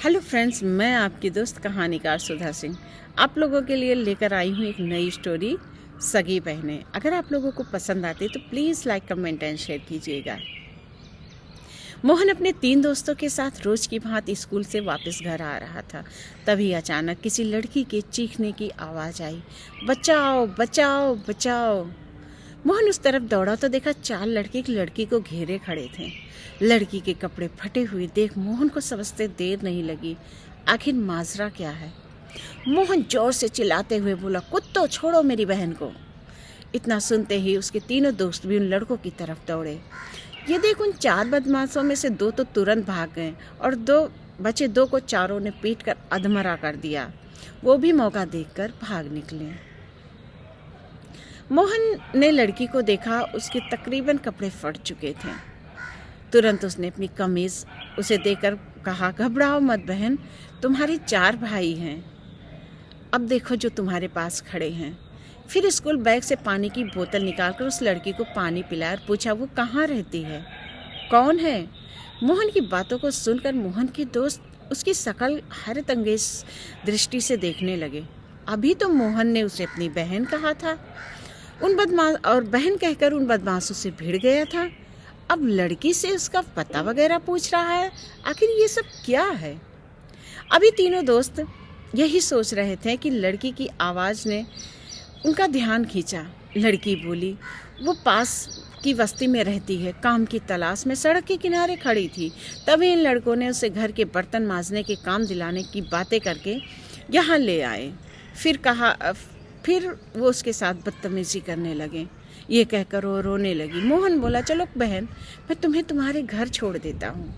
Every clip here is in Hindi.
हेलो फ्रेंड्स, मैं आपकी दोस्त कहानीकार सुधा सिंह आप लोगों के लिए लेकर आई हूँ एक नई स्टोरी, सगी बहनें। अगर आप लोगों को पसंद आती तो please like, comment and share कीजिएगा। मोहन अपने 3 दोस्तों के साथ रोज की भांति स्कूल से वापस घर आ रहा था। तभी अचानक किसी लड़की के चीखने की आवाज़ आई, बचाओ बचाओ बचाओ। मोहन उस तरफ दौड़ा तो देखा 4 लड़के एक लड़की को घेरे खड़े थे। लड़की के कपड़े फटे हुए देख मोहन को समझते देर नहीं लगी, आखिर माजरा क्या है। मोहन जोर से चिल्लाते हुए बोला, कुत्तों छोड़ो मेरी बहन को। इतना सुनते ही उसके तीनों दोस्त भी उन लड़कों की तरफ दौड़े। ये देख उन 4 बदमाशों में से 2 तो तुरंत भाग गए और 2 को चारों ने पीट कर अधमरा कर दिया। वो भी मौका देखकर भाग निकले। मोहन ने लड़की को देखा, उसके तकरीबन कपड़े फट चुके थे। तुरंत उसने अपनी कमीज उसे देकर कहा, घबराओ मत बहन, तुम्हारे 4 भाई हैं, अब देखो जो तुम्हारे पास खड़े हैं। फिर स्कूल बैग से पानी की बोतल निकालकर उस लड़की को पानी पिलाया और पूछा, वो कहाँ रहती है, कौन है। मोहन की बातों को सुनकर मोहन के दोस्त उसकी शकल हैरत अंगेज दृष्टि से देखने लगे। अभी तो मोहन ने उसे अपनी बहन कहा था, बहन कहकर उन बदमाशों से भिड़ गया था। अब लड़की से उसका पता वगैरह पूछ रहा है, आखिर ये सब क्या है। अभी तीनों दोस्त यही सोच रहे थे कि लड़की की आवाज़ ने उनका ध्यान खींचा। लड़की बोली, वो पास की बस्ती में रहती है, काम की तलाश में सड़क के किनारे खड़ी थी। तभी इन लड़कों ने उसे घर के बर्तन मांजने के काम दिलाने की बातें करके यहाँ ले आए। फिर वो उसके साथ बदतमीजी करने लगे। ये कहकर वो रोने लगी। मोहन बोला, चलो बहन, मैं तुम्हें तुम्हारे घर छोड़ देता हूँ।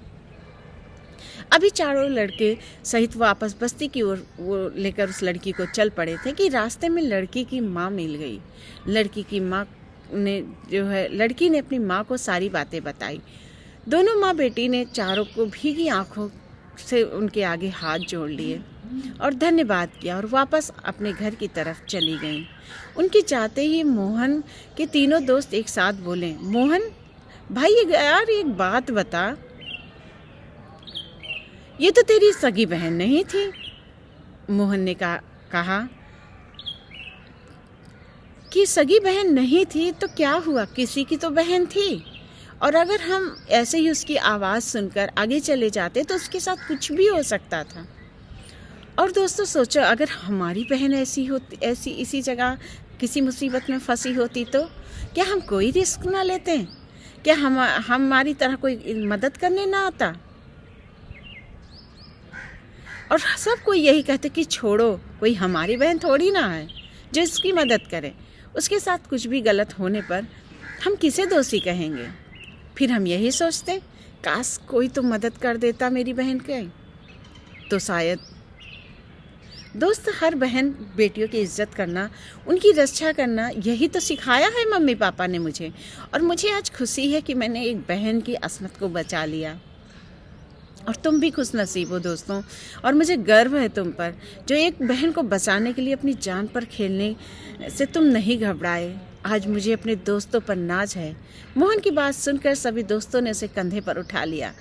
अभी चारों लड़के सहित वापस बस्ती की ओर वो लेकर उस लड़की को चल पड़े थे कि रास्ते में लड़की की माँ मिल गई। लड़की ने अपनी माँ को सारी बातें बताई। दोनों माँ बेटी ने चारों को भीगी आंखों से उनके आगे हाथ जोड़ लिए और धन्यवाद किया और वापस अपने घर की तरफ चली गईं। उनके जाते ही मोहन के तीनों दोस्त एक साथ बोले, मोहन भाई यार एक बात बता, ये तो तेरी सगी बहन नहीं थी। मोहन ने कहा कि सगी बहन नहीं थी तो क्या हुआ, किसी की तो बहन थी। और अगर हम ऐसे ही उसकी आवाज़ सुनकर आगे चले जाते तो उसके साथ कुछ भी हो सकता था। और दोस्तों सोचो, अगर हमारी बहन ऐसी इसी जगह किसी मुसीबत में फंसी होती तो क्या हम कोई रिस्क ना लेते? क्या हमारी तरह कोई मदद करने ना आता? और सब कोई यही कहते कि छोड़ो, कोई हमारी बहन थोड़ी ना है जो इसकी मदद करे। उसके साथ कुछ भी गलत होने पर हम किसे दोषी कहेंगे? फिर हम यही सोचते, काश कोई तो मदद कर देता मेरी बहन के। तो शायद दोस्त, हर बहन बेटियों की इज्जत करना, उनकी रक्षा करना, यही तो सिखाया है मम्मी पापा ने मुझे। और मुझे आज खुशी है कि मैंने एक बहन की असमत को बचा लिया। और तुम भी खुश नसीब हो दोस्तों, और मुझे गर्व है तुम पर, जो एक बहन को बचाने के लिए अपनी जान पर खेलने से तुम नहीं घबराए। आज मुझे अपने दोस्तों पर नाज है। मोहन की बात सुनकर सभी दोस्तों ने उसे कंधे पर उठा लिया।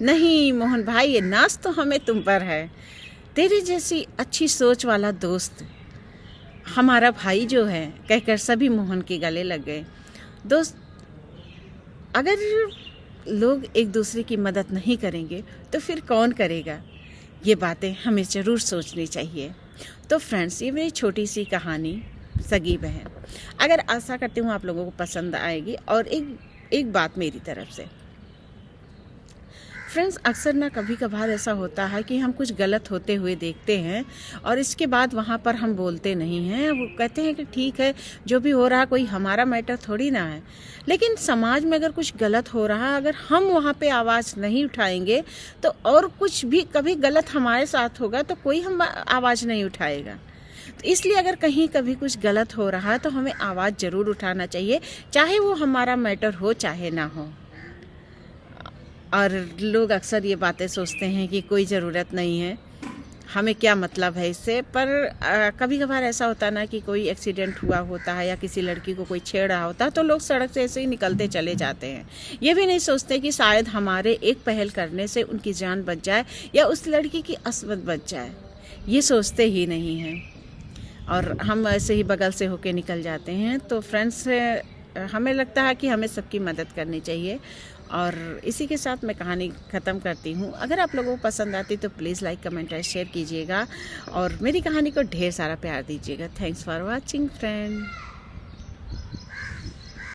नहीं मोहन भाई, ये नाज तो हमें तुम पर है। तेरे जैसी अच्छी सोच वाला दोस्त हमारा भाई जो है, कहकर सभी मोहन के गले लग गए। दोस्त, अगर लोग एक दूसरे की मदद नहीं करेंगे तो फिर कौन करेगा? ये बातें हमें ज़रूर सोचनी चाहिए। तो फ्रेंड्स, ये मेरी छोटी सी कहानी सगी बहन, अगर आशा करती हूँ आप लोगों को पसंद आएगी। और एक बात मेरी तरफ से, फ्रेंड्स, अक्सर ना कभी कभार ऐसा होता है कि हम कुछ गलत होते हुए देखते हैं और इसके बाद वहाँ पर हम बोलते नहीं हैं। वो कहते हैं कि ठीक है, जो भी हो रहा कोई हमारा मैटर थोड़ी ना है। लेकिन समाज में अगर कुछ गलत हो रहा है, अगर हम वहाँ पे आवाज़ नहीं उठाएंगे तो और कुछ भी कभी गलत हमारे साथ होगा तो कोई हम आवाज़ नहीं उठाएगा। तो इसलिए अगर कहीं कभी कुछ गलत हो रहा है तो हमें आवाज़ ज़रूर उठाना चाहिए, चाहे वो हमारा मैटर हो चाहे ना हो। और लोग अक्सर ये बातें सोचते हैं कि कोई ज़रूरत नहीं है, हमें क्या मतलब है इससे। पर कभी कभार ऐसा होता ना कि कोई एक्सीडेंट हुआ होता है या किसी लड़की को कोई छेड़ रहा होता है तो लोग सड़क से ऐसे ही निकलते चले जाते हैं। ये भी नहीं सोचते कि शायद हमारे एक पहल करने से उनकी जान बच जाए या उस लड़की की अस्मत बच जाए, ये सोचते ही नहीं हैं और हम ऐसे ही बगल से होके निकल जाते हैं। तो फ्रेंड्स, हमें लगता है कि हमें सबकी मदद करनी चाहिए। और इसी के साथ मैं कहानी ख़त्म करती हूँ। अगर आप लोगों को पसंद आती तो प्लीज़ लाइक, कमेंट और शेयर कीजिएगा और मेरी कहानी को ढेर सारा प्यार दीजिएगा। Thanks for watching friend.